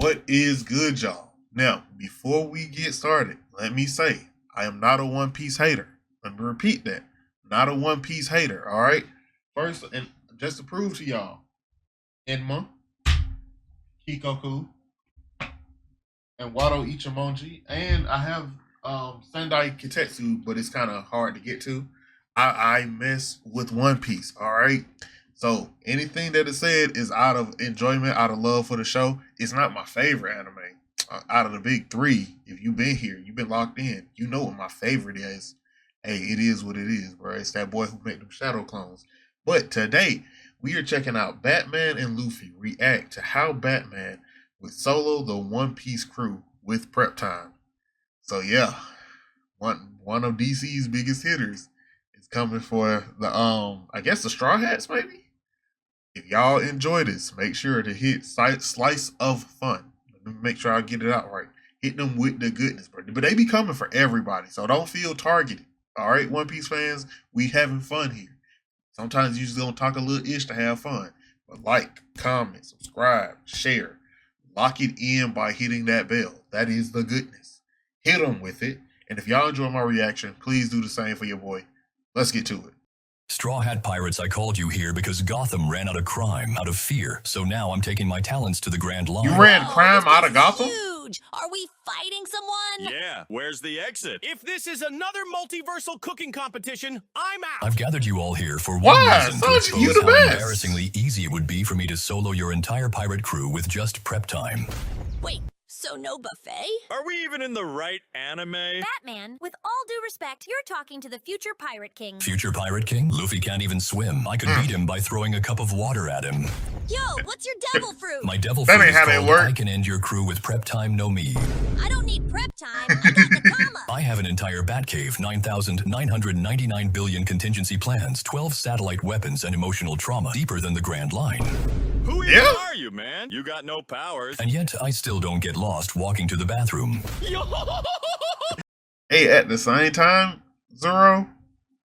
What is good, y'all? Now, before we get started, let me say I am not a One Piece hater. Let me repeat that. Not a One Piece hater, all right? First, and just to prove to y'all, Enma, Kikoku, and Wado Ichimonji, and I have Sendai Kitetsu, but it's kind of hard to get to. I mess with One Piece, all right? So anything that is said is out of enjoyment, out of love for the show. It's not my favorite anime. Out of the big three, if you've been here, you've been locked in, you know what my favorite is. Hey, it is what it is, bro. It's that boy who made them shadow clones. But today, we are checking out Batman and Luffy react to how Batman would solo the One Piece crew with prep time. So yeah, one of DC's biggest hitters is coming for the I guess the Straw Hats maybe. If y'all enjoy this, make sure to hit slice of fun. Let me make sure I get it out right. Hit them with the goodness, bro. But they be coming for everybody, so don't feel targeted. All right, One Piece fans, we having fun here. Sometimes you just gonna talk a little ish to have fun. But like, comment, subscribe, share. Lock it in by hitting that bell. That is the goodness. Hit them with it. And if y'all enjoy my reaction, please do the same for your boy. Let's get to it. Straw Hat Pirates, I called you here because Gotham ran out of crime, out of fear. So now I'm taking my talents to the Grand Line. You ran crime out of Gotham? Huge. Are we fighting someone? Yeah, where's the exit? If this is another multiversal cooking competition, I'm out. I've gathered you all here for one Why? reason, to Sanji, expose you the how best. embarrassingly easy it would be for me to solo your entire pirate crew with just prep time. Wait, so no buffet? Are we even in the right anime? Batman, with all due respect, you're talking to the future Pirate King. Future Pirate King? Luffy can't even swim. I could beat him by throwing a cup of water at him. Yo, what's your devil fruit? My devil That fruit ain't is how they called work. I can end your crew with prep time, no me. I don't need prep time. I got the comma. I have an entire Batcave, 9,999 billion contingency plans, 12 satellite weapons, and emotional trauma deeper than the Grand Line. Who even are you, man? You got no powers. And yet, I still don't get lost walking to the bathroom. Hey, at the same time, Zoro,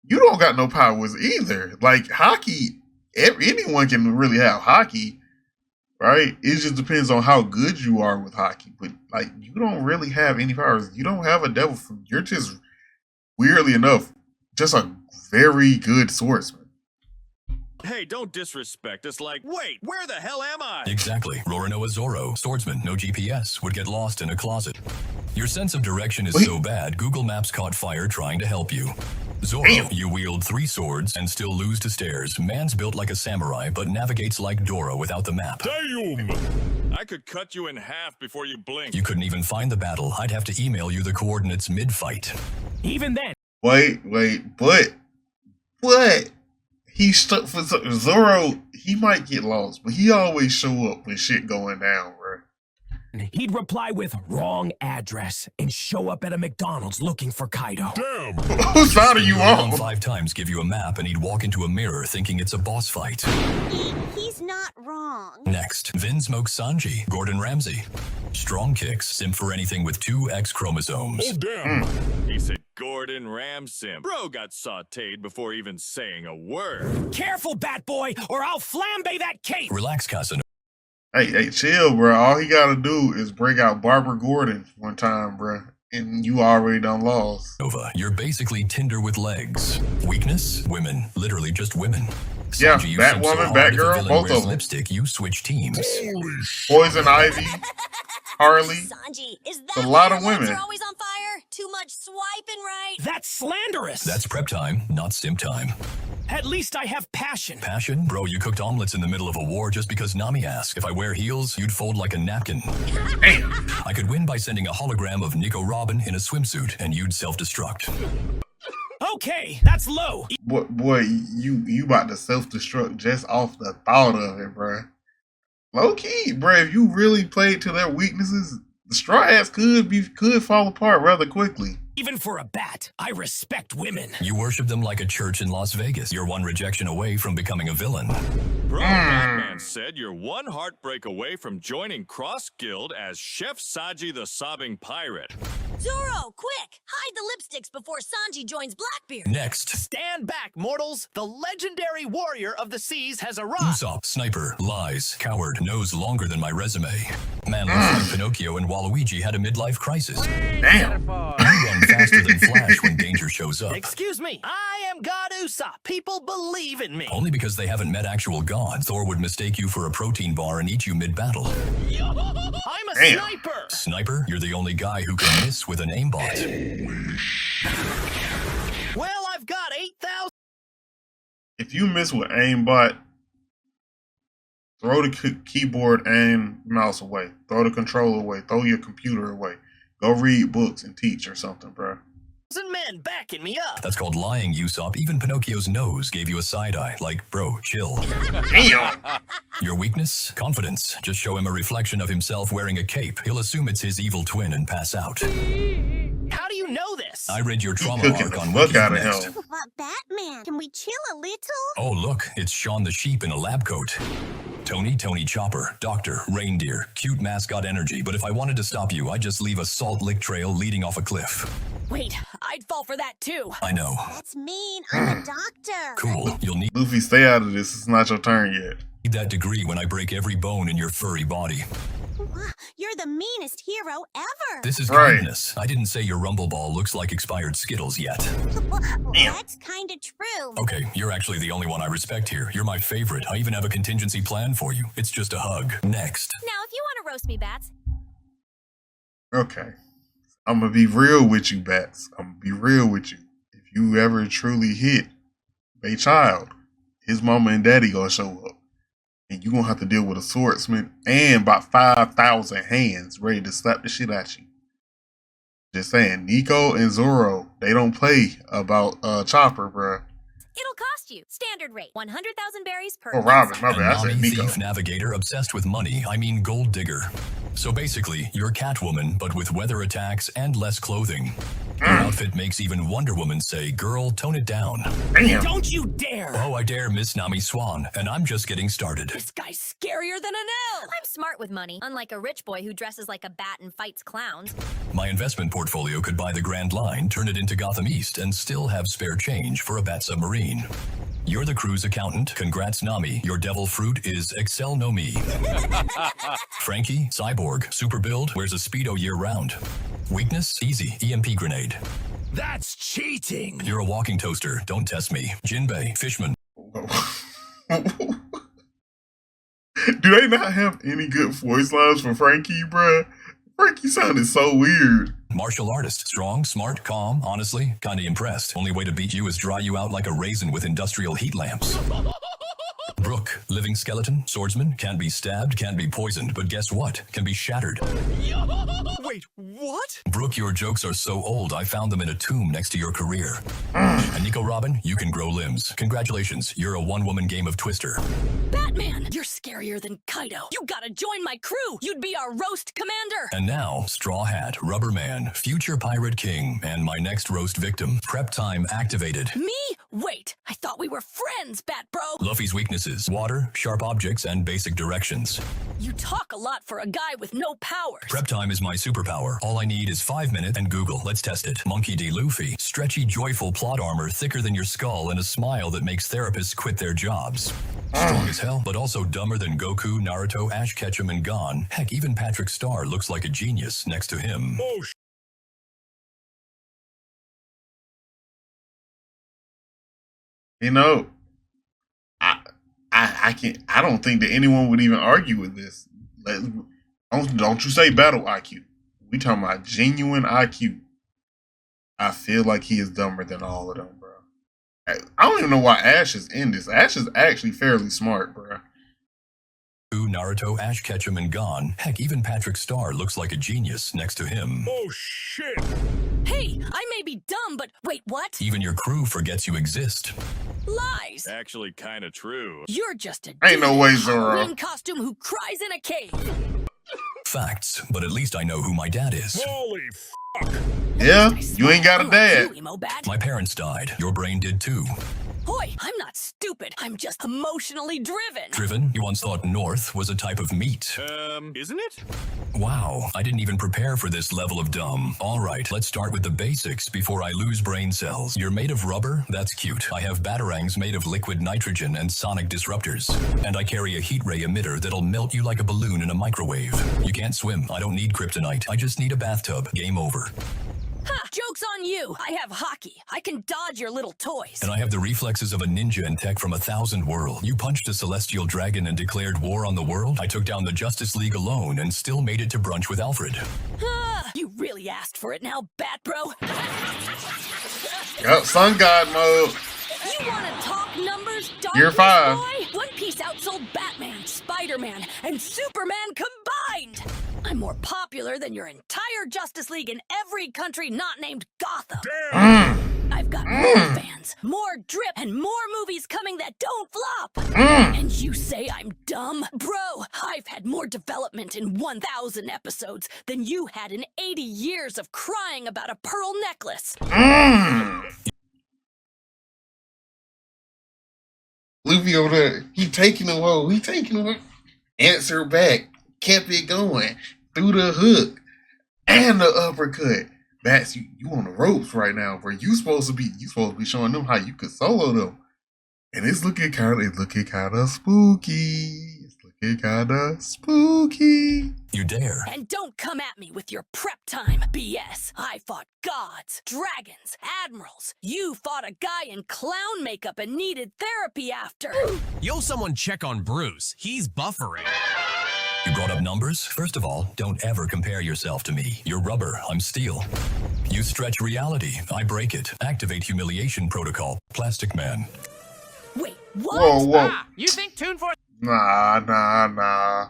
you don't got no powers either. Like hockey, anyone can really have hockey, right? It just depends on how good you are with hockey. But like, you don't really have any powers. You don't have a devil fruit. You're just, weirdly enough, just a very good swordsman. Hey, don't disrespect us like, wait, where the hell am I? Exactly. Roronoa Zoro, swordsman, no GPS, would get lost in a closet. Your sense of direction is so bad, Google Maps caught fire trying to help you. Zoro, you wield 3 swords and still lose to stairs. Man's built like a samurai, but navigates like Dora without the map. Damn! I could cut you in half before you blink. You couldn't even find the battle. I'd have to email you the coordinates mid-fight. Even then. Wait, but he stuck for Zoro. He might get lost, but he always show up when shit going down, bro. He'd reply with wrong address and show up at a McDonald's looking for Kaido. Damn! Whose side are you on? 5 times, give you a map, and he'd walk into a mirror thinking it's a boss fight. He's not wrong. Next, Vin smokes Sanji, Gordon Ramsay. Strong kicks, simp for anything with 2 X chromosomes. Oh, damn! He said Gordon Ramsay. Bro got sauteed before even saying a word. Careful, Bat Boy, or I'll flambe that cake. Relax, Casanova. Hey, chill, bro. All he gotta do is bring out Barbara Gordon one time, bro, and you already done lost. You're basically Tinder with legs. Weakness? Women. Literally just women. Yeah, Sanji, you simp so Batwoman, hard if a Batgirl, villain both wears of them. lipstick, you switch teams. Poison Ivy, Harley. Sanji, is that It's a lot why of your legs women. are always on fire? Too much swiping, right? That's slanderous. That's prep time, not simp time. At least I have passion. Passion? Bro, you cooked omelets in the middle of a war just because Nami asked. If I wear heels, you'd fold like a napkin. Damn. I could win by sending a hologram of Nico Robin in a swimsuit, and you'd self-destruct. Okay, that's low. Boy, you about to self-destruct just off the thought of it, bro. Low key, bro. If you really played to their weaknesses, the Straw Hats could fall apart rather quickly. Even for a bat, I respect women. You worship them like a church in Las Vegas. You're one rejection away from becoming a villain. Bro, Batman said you're one heartbreak away from joining Cross Guild as Chef Sanji the Sobbing Pirate. Zoro, quick! Hide the lipsticks before Sanji joins Blackbeard. Next, Stand back, mortals! The legendary warrior of the seas has arrived! Usopp, sniper, lies, coward, nose longer than my resume. Man looks like Pinocchio and Waluigi had a midlife crisis. Damn. You run faster than Flash when danger shows up. Excuse me, I am God Usopp. People believe in me. Only because they haven't met actual God, Thor would mistake you for a protein bar and eat you mid-battle. I'm a Damn. sniper. Sniper, you're the only guy who can miss with an aimbot. Well, I've got 8,000. If you miss with aimbot, throw the keyboard and mouse away. Throw the controller away. Throw your computer away. Go read books and teach or something, bro. Men backing me up. That's called lying, Usopp. Even Pinocchio's nose gave you a side-eye. Like, bro, chill. Damn. Your weakness? Confidence. Just show him a reflection of himself wearing a cape. He'll assume it's his evil twin and pass out. How do you know this? I read your trauma Cooking arc the on fuck Wiki out of next. him. But Batman, can we chill a little? Oh, look, it's Shaun the Sheep in a lab coat. Tony Chopper, Doctor, Reindeer, cute mascot energy, but if I wanted to stop you, I'd just leave a salt lick trail leading off a cliff. Wait, I'd fall for that too. I know. That's mean. I'm a doctor. Cool, you'll need Luffy, stay out of this. It's not your turn yet. that degree when I break every bone in your furry body. You're the meanest hero ever. This is Right. kindness. I didn't say your rumble ball looks like expired Skittles yet. That's kind of true. Okay, you're actually the only one I respect here. You're my favorite. I even have a contingency plan for you. It's just a hug. Next. Now, if you want to roast me, Bats, Okay. I'm going to be real with you, Bats. I'm going to be real with you. If you ever truly hit a child, his mama and daddy going to show up. And you're going to have to deal with a swordsman and about 5,000 hands ready to slap the shit at you. Just saying, Nico and Zoro, they don't play about Chopper, bruh. it'll cost you. Standard rate, 100,000 berries per. Oh, Robin, my A bad. I said Nami Nico. thief navigator obsessed with money. I mean gold digger. So basically, you're Catwoman, but with weather attacks and less clothing. Your outfit makes even Wonder Woman say, girl, tone it down. Damn. Don't you dare! Oh, I dare Miss Nami Swan, and I'm just getting started. This guy's scarier than an elf. I'm smart with money, unlike a rich boy who dresses like a bat and fights clowns. My investment portfolio could buy the Grand Line, turn it into Gotham East, and still have spare change for a bat submarine. You're the crew's accountant. Congrats, Nami. Your devil fruit is Excel No Me. Frankie, cyborg, super build, wears a Speedo year-round. Weakness? Easy. EMP grenade. That's cheating! You're a walking toaster. Don't test me. Jinbei, fishman. Do they not have any good voice lines for Frankie, bruh? Frankie sounded so weird. Martial artist. Strong, smart, calm. Honestly, kinda impressed. Only way to beat you is dry you out like a raisin with industrial heat lamps. Brooke, living skeleton, swordsman, can't be stabbed, can't be poisoned, but guess what? Can be shattered. Wait, what? Brooke, your jokes are so old, I found them in a tomb next to your career. And Nico Robin, you can grow limbs. Congratulations, you're a one-woman game of Twister. Batman, you're scarier than Kaido. You gotta join my crew. You'd be our roast commander. And now, Straw Hat, Rubber Man, future Pirate King, and my next roast victim. Prep time activated. Me? Wait, I thought we were friends, Bat Bro. Luffy's weaknesses, water, sharp objects, and basic directions. You talk a lot for a guy with no powers. Prep time is my superpower. All I need is 5 minutes and Google. Let's test it. Monkey D. Luffy. Stretchy, joyful plot armor thicker than your skull and a smile that makes therapists quit their jobs. Strong as hell, but also dumber than Goku, Naruto, Ash Ketchum, and Gon. Heck, even Patrick Star looks like a genius next to him. You know, I don't think that anyone would even argue with this. Don't you say battle IQ. We talking about genuine IQ. I feel like he is dumber than all of them, bro. I don't even know why Ash is in this. Ash is actually fairly smart, bro. Naruto, Ash Ketchum, and Gon. Heck, even Patrick Star looks like a genius next to him. Oh, shit! Hey, I may be dumb, but wait, what? Even your crew forgets you exist. Lies. Actually, kind of true. You're just a Ain't no dude way, in a Zoro. Halloween costume who cries in a cave. Facts, but at least I know who my dad is. Holy Yeah, I you ain't got a smell dad. you, Emo Bat. My parents died. Your brain did too. Hoy, I'm not stupid. I'm just emotionally driven. Driven? You once thought North was a type of meat. Isn't it? Wow, I didn't even prepare for this level of dumb. All right, let's start with the basics before I lose brain cells. You're made of rubber? That's cute. I have batarangs made of liquid nitrogen and sonic disruptors. And I carry a heat ray emitter that'll melt you like a balloon in a microwave. You can't swim. I don't need kryptonite. I just need a bathtub. Game over. Ha! Joke's on you. I have hockey. I can dodge your little toys. And I have the reflexes of a ninja and tech from 1,000 World. You punched a celestial dragon and declared war on the world? I took down the Justice League alone and still made it to brunch with Alfred. You really asked for it now, Bat Bro. Yep, Sun God mode. You want to talk numbers, Year 5. boy? One Piece outsold Batman, Spider-Man, and Superman combined. I'm more popular than your entire Justice League in every country not named Gotham. I've got more fans, more drip, and more movies coming that don't flop. And you say I'm dumb? Bro, I've had more development in 1,000 episodes than you had in 80 years of crying about a pearl necklace. Luffy over there, he taking the roll. He taking the answer back. Kept it going. Through the hook. And the uppercut. Bats, you on the ropes right now, bro. You supposed to be showing them how you could solo them. And it's looking kinda spooky. It's looking kinda spooky. You dare. And don't come at me with your prep time BS. I fought gods, dragons, admirals. You fought a guy in clown makeup and needed therapy after. Yo, someone check on Bruce. He's buffering. You brought up numbers? First of all, don't ever compare yourself to me. You're rubber, I'm steel. You stretch reality, I break it. Activate humiliation protocol. Plastic Man. Wait, what? Whoa. You think Toon Force? Nah.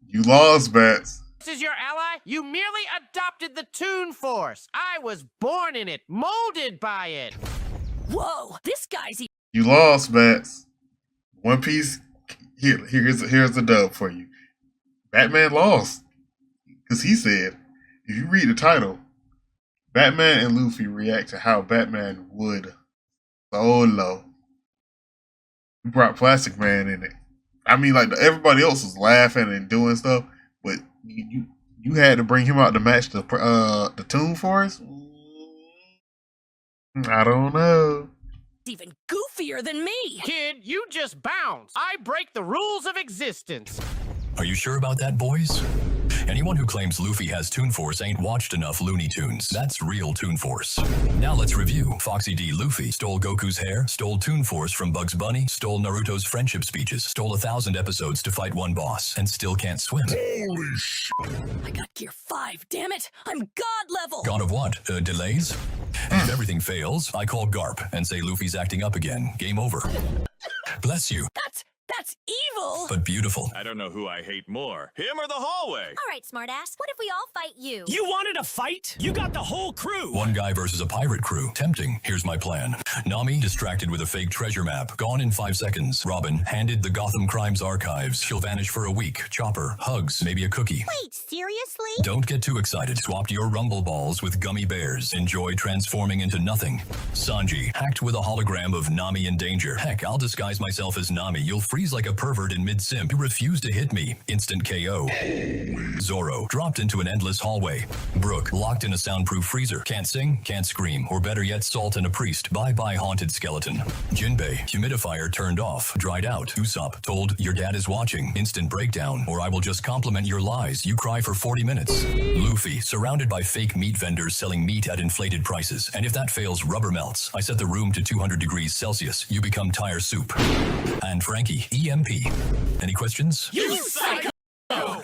You lost, Bats. Is your ally? You merely adopted the Toon Force. I was born in it, molded by it. Whoa, this guy's You lost, Bats. One Piece. Here's the dub for you. Batman lost. Because he said, if you read the title, Batman and Luffy react to how Batman would solo. He brought Plastic Man in it. I mean, like, everybody else was laughing and doing stuff, but you had to bring him out to match the Toon Force? I don't know. even goofier than me. Kid, you just bounce. I break the rules of existence. Are you sure about that, boys? Anyone who claims Luffy has Toon Force ain't watched enough Looney Tunes. That's real Toon Force. Now let's review. Foxy D. Luffy stole Goku's hair, stole Toon Force from Bugs Bunny, stole Naruto's friendship speeches, stole 1,000 episodes to fight one boss, and still can't swim. Holy shit. I got gear 5, damn it! I'm god level! God of what? Delays? And if everything fails, I call Garp and say Luffy's acting up again. Game over. Bless you. That's evil! But beautiful. I don't know who I hate more, him or the hallway. All right, smartass. What if we all fight you? You wanted a fight? You got the whole crew. One guy versus a pirate crew. Tempting. Here's my plan. Nami, distracted with a fake treasure map. Gone in 5 seconds. Robin, handed the Gotham Crimes archives. She'll vanish for a week. Chopper, hugs, maybe a cookie. Wait, seriously? Don't get too excited. Swapped your rumble balls with gummy bears. Enjoy transforming into nothing. Sanji, hacked with a hologram of Nami in danger. Heck, I'll disguise myself as Nami. You'll freeze like a pervert in mid-sim. You refuse to hit me. Instant KO. Zoro, dropped into an endless hallway. Brooke, locked in a soundproof freezer. Can't sing, can't scream, or better yet, salt and a priest. Bye-bye haunted skeleton. Jinbei, humidifier turned off. Dried out. Usopp, told your dad is watching. Instant breakdown, or I will just compliment your lies. You cry for 40 minutes. Luffy, surrounded by fake meat vendors selling meat at inflated prices. And if that fails, rubber melts. I set the room to 200 degrees Celsius. You become tire soup. And Frankie, EMP. Any questions? You psycho!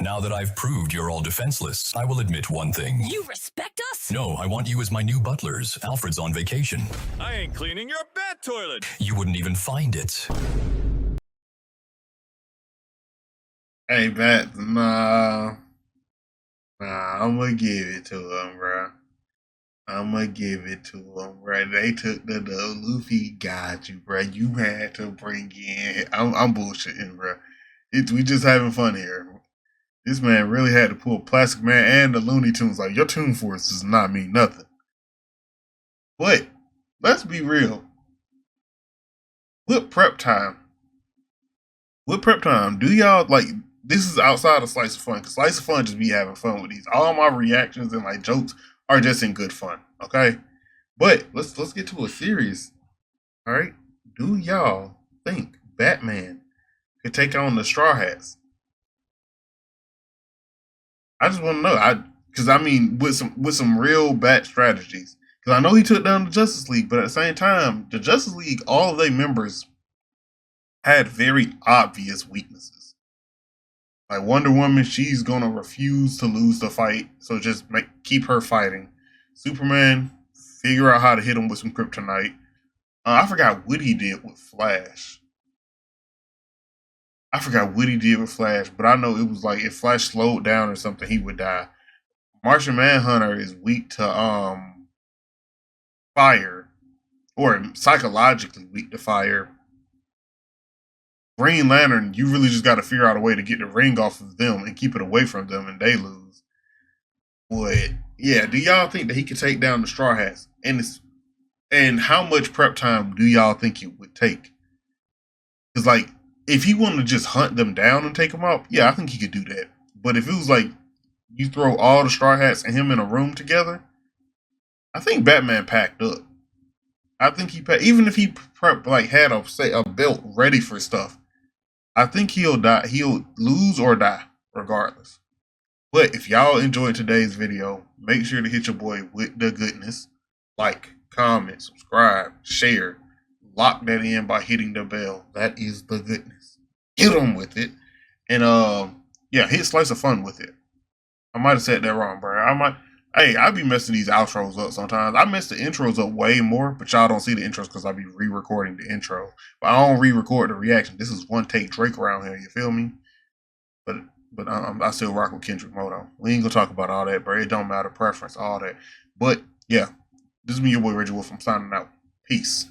Now that I've proved you're all defenseless, I will admit one thing. You respect us? No, I want you as my new butlers. Alfred's on vacation. I ain't cleaning your bat toilet. You wouldn't even find it. Hey, Bat, nah, I'm gonna give it to him, bro. They took the Luffy got you, bro. You had to bring in. I'm bullshitting, bro. We just having fun here. This man really had to pull Plastic Man and the Looney Tunes. Like, your Toon Force does not mean nothing. But let's be real. With prep time, do y'all like? This is outside of Slice of Fun, because Slice of Fun just be having fun with these. All my reactions and like jokes are just in good fun. Okay, but let's get to a serious. All right, do y'all think Batman could take on the Straw Hats? I just want to know. Because I mean, with some real bad strategies. Because I know he took down the Justice League, but at the same time, the Justice League, all of their members had very obvious weaknesses. Like Wonder Woman, she's gonna refuse to lose the fight, so just keep her fighting. Superman, figure out how to hit him with some kryptonite. I forgot what he did with Flash. But I know it was like if Flash slowed down or something, he would die. Martian Manhunter is weak to fire, or psychologically weak to fire. Green Lantern, you really just got to figure out a way to get the ring off of them and keep it away from them, and they lose. But yeah, do y'all think that he could take down the Straw Hats? And how much prep time do y'all think it would take? Because like, if he wanted to just hunt them down and take them out, yeah, I think he could do that. But if it was like you throw all the Straw Hats and him in a room together, I think Batman packed up. I think he packed, even if he had a belt ready for stuff. I think he'll die. He'll lose or die regardless. But if y'all enjoyed today's video, make sure to hit your boy with the goodness. Like, comment, subscribe, share. Lock that in by hitting the bell. That is the goodness. Get on with it. And yeah, hit Slice of Fun with it. I might have said that wrong, bro. I be messing these outros up sometimes. I mess the intros up way more, but y'all don't see the intros because I be re-recording the intro. But I don't re-record the reaction. This is one take Drake around here, you feel me? But I still rock with Kendrick Moto. We ain't gonna talk about all that, bro. It don't matter, preference, all that. But yeah, this is me, your boy Reggie Wolf. I'm signing out. Peace.